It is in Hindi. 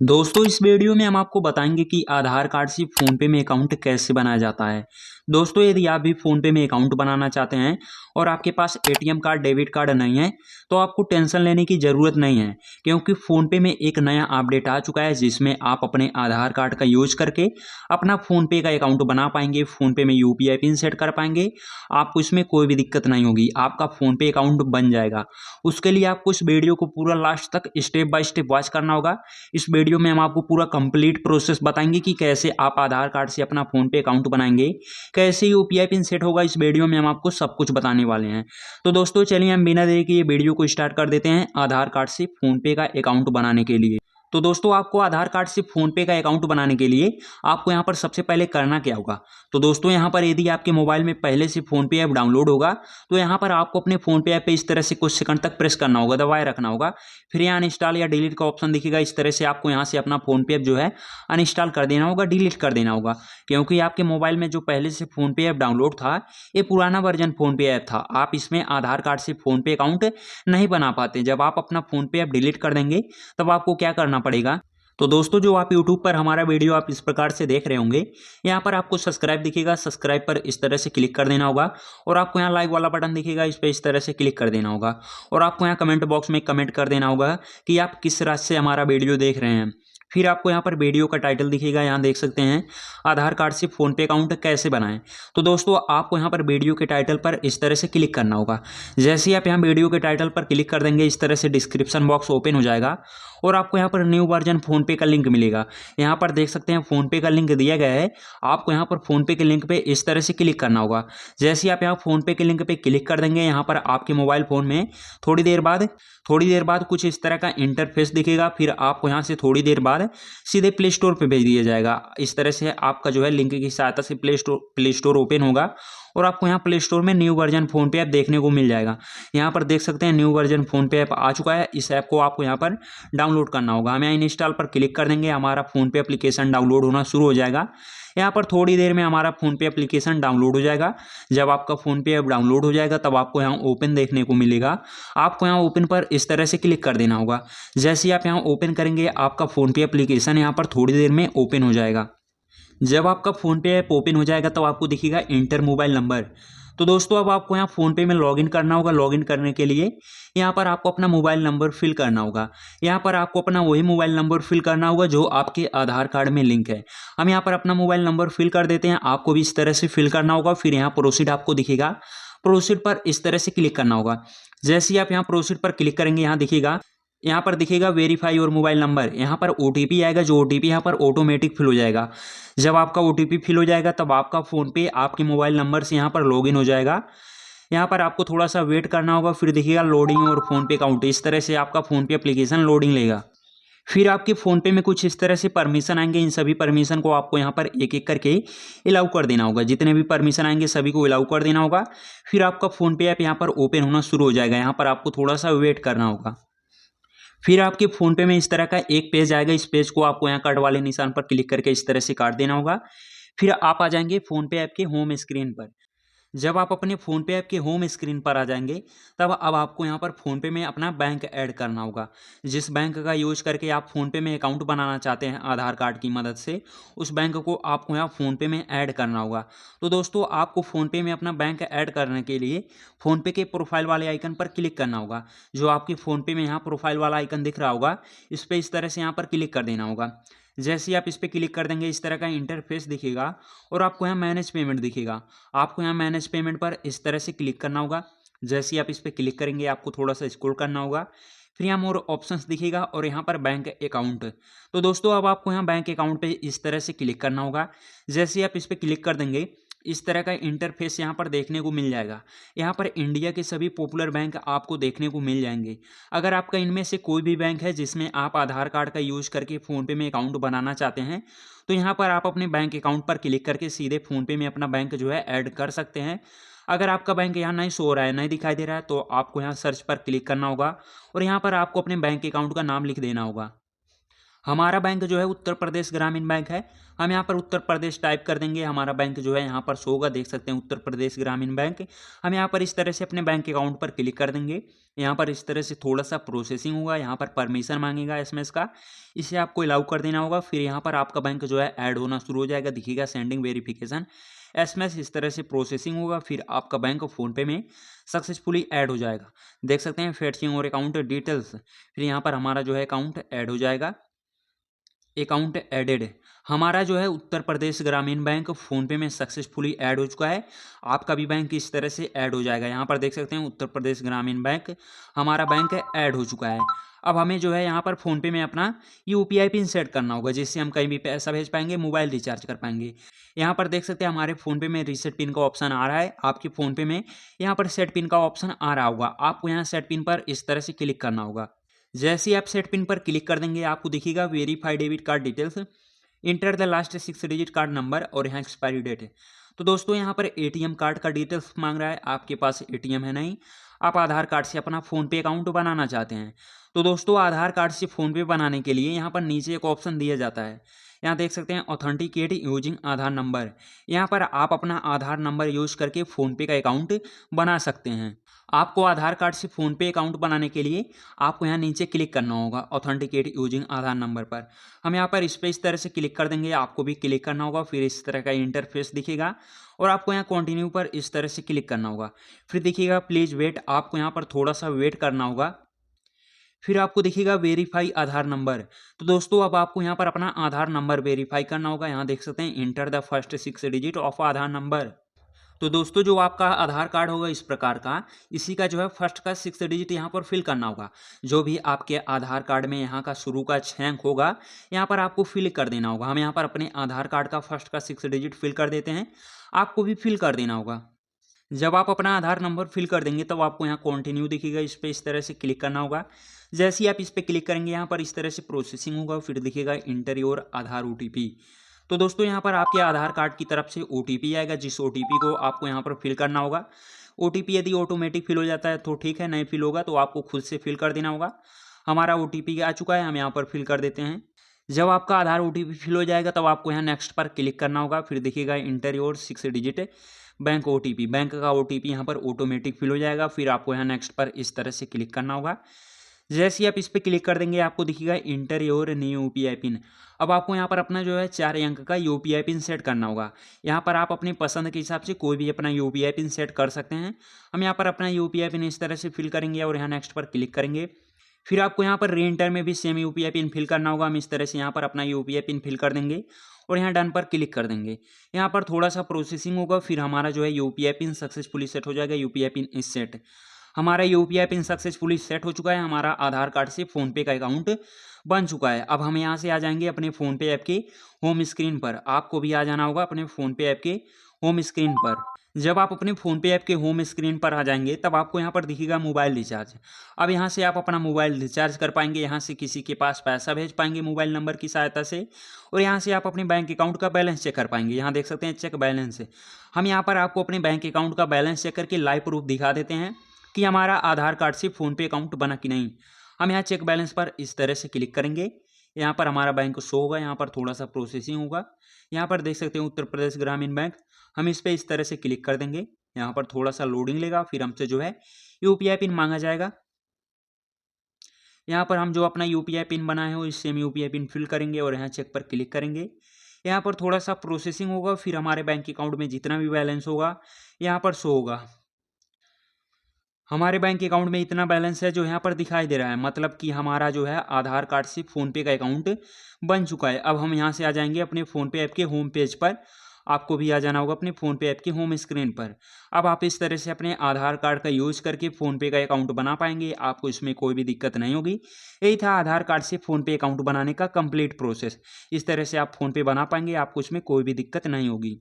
दोस्तों इस वीडियो में हम आपको बताएंगे कि आधार कार्ड से फ़ोनपे में अकाउंट कैसे बनाया जाता है। दोस्तों यदि आप भी फ़ोनपे में अकाउंट बनाना चाहते हैं और आपके पास एटीएम कार्ड डेबिट कार्ड नहीं है तो आपको टेंशन लेने की ज़रूरत नहीं है, क्योंकि फ़ोनपे में एक नया अपडेट आ चुका है जिसमें आप अपने आधार कार्ड का यूज करके अपना फ़ोनपे का अकाउंट बना पाएंगे। फ़ोनपे में यूपीआई पिन सेट कर पाएंगे। आपको इसमें कोई भी दिक्कत नहीं होगी, आपका फ़ोनपे अकाउंट बन जाएगा। उसके लिए आपको इस वीडियो को पूरा लास्ट तक स्टेप बाय स्टेप वॉच करना होगा। इस वीडियो में हम आपको पूरा कंप्लीट प्रोसेस बताएंगे कि कैसे आप आधार कार्ड से अपना फ़ोनपे अकाउंट बनाएंगे, कैसे यूपीआई पिन सेट होगा। इस वीडियो में हम आपको सब कुछ बताने वाले हैं। तो दोस्तों चलिए हम बिना देरी के ये वीडियो को स्टार्ट कर देते हैं आधार कार्ड से फ़ोनपे का अकाउंट बनाने के लिए। तो दोस्तों आपको आधार कार्ड से फ़ोनपे का अकाउंट बनाने के लिए आपको यहाँ पर सबसे पहले करना क्या होगा। तो दोस्तों यहाँ पर यदि आपके मोबाइल में पहले से फ़ोनपे ऐप डाउनलोड होगा तो यहाँ पर आपको अपने फ़ोनपे ऐप पे इस तरह से कुछ सेकंड तक प्रेस करना होगा, दबाए रखना होगा। फिर यहाँ अनइंस्टॉल या डिलीट का ऑप्शन दिखेगा। इस तरह से आपको यहाँ से अपना फ़ोनपे ऐप जो है अनइंस्टॉल कर देना होगा, डिलीट कर देना होगा, क्योंकि आपके मोबाइल में जो पहले से फ़ोनपे ऐप डाउनलोड था ये पुराना वर्जन फ़ोनपे ऐप था। आप इसमें आधार कार्ड से फ़ोनपे अकाउंट नहीं बना पाते। जब आप अपना फ़ोनपे ऐप डिलीट कर देंगे तब आपको क्या करना पड़ेगा। तो दोस्तों जो आप YouTube पर हमारा वीडियो आप इस प्रकार से देख रहे होंगे, यहाँ पर आपको सब्सक्राइब दिखेगा। सब्सक्राइब पर इस तरह से क्लिक कर देना होगा और आपको यहाँ लाइक वाला बटन दिखेगा, इस पर इस तरह से क्लिक कर देना होगा और आपको यहाँ कमेंट बॉक्स में कमेंट कर देना होगा कि आप किस राज्य से हमारा वीडियो देख रहे हैं। फिर आपको यहाँ पर वीडियो का टाइटल दिखेगा, यहाँ देख सकते हैं आधार कार्ड से फ़ोनपे अकाउंट कैसे बनाएं। तो दोस्तों आपको यहाँ पर वीडियो के टाइटल पर इस तरह से क्लिक करना होगा। जैसे ही आप यहाँ वीडियो के टाइटल पर क्लिक कर देंगे इस तरह से डिस्क्रिप्शन बॉक्स ओपन हो जाएगा और आपको यहाँ पर न्यू वर्जन फ़ोनपे का लिंक मिलेगा। यहाँ पर देख सकते हैं फ़ोनपे का लिंक दिया गया है। आपको यहाँ पर फ़ोनपे के लिंक पे इस तरह से क्लिक करना होगा। जैसे ही आप यहाँ फ़ोनपे के लिंक पे क्लिक कर देंगे यहाँ पर आपके मोबाइल फ़ोन में थोड़ी देर बाद कुछ इस तरह का इंटरफेस दिखेगा। फिर आपको यहाँ से थोड़ी देर बाद सीधे प्ले स्टोर पे भेज दिया जाएगा। इस तरह से आपका जो है लिंक की सहायता से प्ले स्टोर ओपन होगा और आपको यहाँ प्ले स्टोर में न्यू वर्जन फ़ोनपे ऐप देखने को मिल जाएगा। यहाँ पर देख सकते हैं न्यू वर्जन फ़ोनपे ऐप आ चुका है। इस ऐप को आपको यहाँ पर डाउनलोड करना होगा। हम यहाँ इंस्टॉल पर क्लिक कर देंगे, हमारा फ़ोनपे एप्लीकेशन डाउनलोड होना शुरू हो जाएगा। यहाँ पर थोड़ी देर में हमारा फ़ोनपे एप्लीकेशन डाउनलोड हो जाएगा। जब आपका फ़ोनपे ऐप डाउनलोड हो जाएगा तब आपको यहाँ ओपन देखने को मिलेगा। आपको यहाँ ओपन पर इस तरह से क्लिक कर देना होगा। जैसे ही आप यहाँ ओपन करेंगे आपका फ़ोनपे एप्लीकेशन यहाँ पर थोड़ी देर में ओपन हो जाएगा। जब आपका फ़ोनपे ऐप ओपन हो जाएगा तब आपको दिखेगा इंटर मोबाइल नंबर। तो दोस्तों अब आपको यहाँ फ़ोनपे में लॉगिन करना होगा। लॉगिन करने के लिए यहाँ पर आपको अपना मोबाइल नंबर फिल करना होगा। यहाँ पर आपको अपना वही मोबाइल नंबर फिल करना होगा जो आपके आधार कार्ड में लिंक है। हम यहाँ पर अपना मोबाइल नंबर फिल कर देते हैं। आपको भी इस तरह से फिल करना होगा। फिर यहाँ प्रोसीड आपको दिखेगा, प्रोसीड पर इस तरह से क्लिक करना होगा। जैसे ही आप यहाँ प्रोसीड पर क्लिक करेंगे यहाँ पर दिखेगा वेरीफाई और मोबाइल नंबर। यहाँ पर ओटीपी आएगा, जो ओटीपी यहाँ पर ऑटोमेटिक फिल हो जाएगा। जब आपका ओटीपी फिल हो जाएगा तब आपका फ़ोनपे आपके मोबाइल नंबर से यहाँ पर लॉगिन हो जाएगा। यहाँ पर आपको थोड़ा सा वेट करना होगा। फिर दिखेगा लोडिंग और फ़ोनपे अकाउंट। इस तरह से आपका फ़ोनपे एप्लीकेशन लोडिंग लेगा। फिर आपके फ़ोनपे में कुछ इस तरह से परमिशन आएंगे। इन सभी परमिशन को आपको यहाँ पर एक एक करके अलाउ कर देना होगा। जितने भी परमिशन आएंगे सभी को अलाउ कर देना होगा। फिर आपका फ़ोनपे ऐप यहाँ पर ओपन होना शुरू हो जाएगा। यहाँ पर आपको थोड़ा सा वेट करना होगा। फिर आपके फ़ोनपे में इस तरह का एक पेज आएगा। इस पेज को आपको यहाँ कट वाले निशान पर क्लिक करके इस तरह से काट देना होगा। फिर आप आ जाएंगे फ़ोनपे ऐप के होम स्क्रीन पर। जब आप अपने फ़ोनपे ऐप के होम स्क्रीन पर आ जाएंगे तब अब आपको यहाँ पर फ़ोनपे में अपना बैंक ऐड करना होगा। जिस बैंक का यूज करके आप फ़ोनपे में अकाउंट बनाना चाहते हैं आधार कार्ड की मदद से, उस बैंक को आपको यहाँ फ़ोनपे में ऐड करना होगा। तो दोस्तों आपको फ़ोनपे में अपना बैंक ऐड करने के लिए फ़ोनपे के प्रोफाइल वाले आइकन पर क्लिक करना होगा। जो आपके फ़ोनपे में यहाँ प्रोफाइल वाला आइकन दिख रहा होगा इस पर इस तरह से यहाँ पर क्लिक कर देना होगा। जैसे ही आप इस पर क्लिक कर देंगे इस तरह का इंटरफेस दिखेगा और आपको यहाँ मैनेज पेमेंट दिखेगा। आपको यहाँ मैनेज पेमेंट पर इस तरह से क्लिक करना होगा। जैसे ही आप इस पर क्लिक करेंगे आपको थोड़ा सा स्क्रॉल करना होगा। फिर यहाँ मोर ऑप्शंस दिखेगा और यहाँ पर बैंक अकाउंट। तो दोस्तों अब आपको यहाँ बैंक अकाउंट पे इस तरह से क्लिक करना होगा। जैसे ही आप इस पर क्लिक कर देंगे इस तरह का इंटरफेस यहाँ पर देखने को मिल जाएगा। यहाँ पर इंडिया के सभी पॉपुलर बैंक आपको देखने को मिल जाएंगे। अगर आपका इनमें से कोई भी बैंक है जिसमें आप आधार कार्ड का यूज करके फ़ोनपे में अकाउंट बनाना चाहते हैं तो यहाँ पर आप अपने बैंक अकाउंट पर क्लिक करके सीधे फ़ोनपे में अपना बैंक जो है ऐड कर सकते हैं। अगर आपका बैंक यहाँ नहीं शो हो रहा है, नहीं दिखाई दे रहा है, तो आपको यहाँ सर्च पर क्लिक करना होगा और यहाँ पर आपको अपने बैंक अकाउंट का नाम लिख देना होगा। हमारा बैंक जो है उत्तर प्रदेश ग्रामीण बैंक है। हम यहाँ पर उत्तर प्रदेश टाइप कर देंगे, हमारा बैंक जो है यहाँ पर शो होगा, देख सकते हैं उत्तर प्रदेश ग्रामीण बैंक। हम यहाँ पर इस तरह से अपने बैंक अकाउंट पर क्लिक कर देंगे। यहाँ पर इस तरह से थोड़ा सा प्रोसेसिंग होगा, यहाँ पर परमिशन मांगेगा एसएमएस का, इसे आपको अलाउ कर देना होगा। फिर यहाँ पर आपका बैंक जो है ऐड होना शुरू हो जाएगा, दिखेगा सेंडिंग वेरिफिकेशन एसएमएस, इस तरह से प्रोसेसिंग होगा। फिर आपका बैंक फ़ोनपे में सक्सेसफुली ऐड हो जाएगा। देख सकते हैं फेचिंग और अकाउंट डिटेल्स, फिर यहाँ पर हमारा जो है अकाउंट ऐड हो जाएगा। अकाउंट एडेड, हमारा जो है उत्तर प्रदेश ग्रामीण बैंक फ़ोनपे में सक्सेसफुली ऐड हो चुका है। आपका भी बैंक इस तरह से ऐड हो जाएगा। यहाँ पर देख सकते हैं उत्तर प्रदेश ग्रामीण बैंक, हमारा बैंक ऐड हो चुका है। अब हमें जो है यहाँ पर फ़ोनपे में अपना यूपीआई पिन सेट करना होगा, जिससे हम कहीं भी पैसा भेज पाएंगे, मोबाइल रिचार्ज कर पाएंगे। यहाँ पर देख सकते हैं हमारे फ़ोनपे में रीसेट पिन का ऑप्शन आ रहा है। आपके फ़ोनपे में यहाँ पर सेट पिन का ऑप्शन आ रहा होगा, आपको यहाँ सेट पिन पर इस तरह से क्लिक करना होगा। जैसे ही आप सेट पिन पर क्लिक कर देंगे, आपको दिखेगा verify debit card details, enter the last 6 digit card number और यहाँ एक्सपायरी डेट है। तो दोस्तों यहाँ पर एटीएम कार्ड का डिटेल्स मांग रहा है, आपके पास एटीएम है नहीं, आप आधार कार्ड से अपना फ़ोनपे अकाउंट बनाना चाहते हैं। तो दोस्तों आधार कार्ड से फ़ोनपे बनाने के लिए यहाँ पर नीचे एक ऑप्शन दिया जाता है, यहाँ देख सकते हैं ऑथेंटिकेट यूजिंग आधार नंबर। यहाँ पर आप अपना आधार नंबर यूज करके फ़ोनपे का अकाउंट बना सकते हैं। आपको आधार कार्ड से फ़ोनपे अकाउंट बनाने के लिए आपको यहाँ नीचे क्लिक करना होगा ऑथेंटिकेट यूजिंग आधार नंबर पर। हम यहाँ पर इस पर इस तरह से क्लिक कर देंगे, आपको भी क्लिक करना होगा। फिर इस तरह का इंटरफेस दिखेगा और आपको यहाँ कंटिन्यू पर इस तरह से क्लिक करना होगा। फिर दिखेगा प्लीज़ वेट, आपको यहाँ पर थोड़ा सा वेट करना होगा। फिर आपको दिखेगा वेरीफाई आधार नंबर। तो दोस्तों अब आपको यहाँ पर अपना आधार नंबर वेरीफाई करना होगा। यहाँ देख सकते हैं enter the first 6 digit of Aadhaar number. तो दोस्तों जो आपका आधार कार्ड होगा इस प्रकार का, इसी का जो है फर्स्ट का 6 डिजिट यहाँ पर फिल करना होगा। जो भी आपके आधार कार्ड में यहाँ का शुरू का 6 अंक होगा, यहाँ पर आपको फिल कर देना होगा। हम यहाँ पर अपने आधार कार्ड का फर्स्ट का 6 डिजिट फिल कर देते हैं, आपको भी फिल कर देना होगा। जब आप अपना आधार नंबर फिल कर देंगे तब आपको यहाँ कंटिन्यू दिखेगा, इस पर इस तरह से क्लिक करना होगा। जैसे ही आप इस पर क्लिक करेंगे यहाँ पर इस तरह से प्रोसेसिंग होगा, फिर दिखेगा इंटर योर आधार ओटीपी। तो दोस्तों यहाँ पर आपके आधार कार्ड की तरफ से ओटीपी आएगा, जिस ओटीपी को आपको यहाँ पर फिल करना होगा। ओटीपी यदि ऑटोमेटिक फिल हो जाता है तो ठीक है, नहीं फिल होगा तो आपको खुद से फिल कर देना होगा। हमारा ओटीपी आ चुका है, हम यहाँ पर फिल कर देते हैं। जब आपका आधार ओटीपी फिल हो जाएगा तब आपको यहाँ नेक्स्ट पर क्लिक करना होगा। फिर दिखेगा inter your 6 digit bank OTP, bank का ओटीपी यहाँ पर ऑटोमेटिक फिल हो जाएगा। फिर आपको यहाँ नेक्स्ट पर इस तरह से क्लिक करना होगा। जैसे ही आप इस पर क्लिक कर देंगे आपको दिखेगा inter your new UPI pin. अब आपको यहाँ पर अपना जो है 4 अंक का यूपीआई पिन सेट करना होगा। यहाँ पर आप अपनी पसंद के हिसाब से कोई भी अपना यूपीआई पिन सेट कर सकते हैं। हम यहाँ पर अपना यूपीआई पिन इस तरह से फिल करेंगे और यहाँ नेक्स्ट पर क्लिक करेंगे। फिर आपको यहाँ पर री एंटर में भी सेम यूपीआई पिन फिल करना होगा। हम इस तरह से यहाँ पर अपना यूपीआई पिन फिल कर देंगे और यहाँ डन पर क्लिक कर देंगे। यहाँ पर थोड़ा सा प्रोसेसिंग होगा, फिर हमारा जो है यूपीआई पिन सक्सेसफुली सेट हो जाएगा। यूपीआई पिन इज सेट, हमारा यूपीआई पिन सक्सेसफुली सेट हो चुका है। हमारा आधार कार्ड से फ़ोनपे का अकाउंट बन चुका है। अब हम यहाँ से आ जाएंगे अपने फ़ोनपे ऐप के होम स्क्रीन पर। आपको भी आ जाना होगा अपने फ़ोनपे ऐप के होम स्क्रीन पर। जब आप अपने फ़ोनपे ऐप के होम स्क्रीन पर आ जाएंगे तब आपको यहाँ पर दिखेगा मोबाइल रिचार्ज। अब यहाँ से आप अपना मोबाइल रिचार्ज कर पाएंगे, यहाँ से किसी के पास पैसा भेज पाएंगे मोबाइल नंबर की सहायता से, और यहाँ से आप अपने बैंक अकाउंट का बैलेंस चेक कर पाएंगे। यहाँ देख सकते हैं चेक बैलेंस। हम यहाँ पर आपको अपने बैंक अकाउंट का बैलेंस चेक करके लाइव प्रूफ दिखा देते हैं कि हमारा आधार कार्ड से फ़ोनपे अकाउंट बना कि नहीं। हम यहाँ चेक बैलेंस पर इस तरह से क्लिक करेंगे, यहाँ पर हमारा बैंक शो होगा। यहाँ पर थोड़ा सा प्रोसेसिंग होगा। यहाँ पर देख सकते हैं उत्तर प्रदेश ग्रामीण बैंक, हम इस पर इस तरह से क्लिक कर देंगे। यहाँ पर थोड़ा सा लोडिंग लेगा, फिर हमसे जो है यूपीआई पिन मांगा जाएगा। यहाँ पर हम जो अपना यूपीआई पिन बनाए हो इस सेम यूपीआई पिन फिल करेंगे और यहाँ चेक पर क्लिक करेंगे। यहाँ पर थोड़ा सा प्रोसेसिंग होगा, फिर हमारे बैंक अकाउंट में जितना भी बैलेंस होगा यहाँ पर शो होगा। हमारे बैंक अकाउंट में इतना बैलेंस है जो यहाँ पर दिखाई दे रहा है, मतलब कि हमारा जो है आधार कार्ड से फ़ोनपे का अकाउंट बन चुका है। अब हम यहाँ से आ जाएंगे अपने फ़ोनपे ऐप के होम पेज पर। आपको भी आ जाना होगा अपने फ़ोनपे ऐप के होम स्क्रीन पर। अब आप इस तरह से अपने आधार कार्ड का यूज़ करके फ़ोनपे का अकाउंट बना पाएंगे, आपको इसमें कोई भी दिक्कत नहीं होगी। यही था आधार कार्ड से फ़ोनपे अकाउंट बनाने का कंप्लीट प्रोसेस। इस तरह से आप फ़ोनपे बना पाएंगे, आपको इसमें कोई भी दिक्कत नहीं होगी।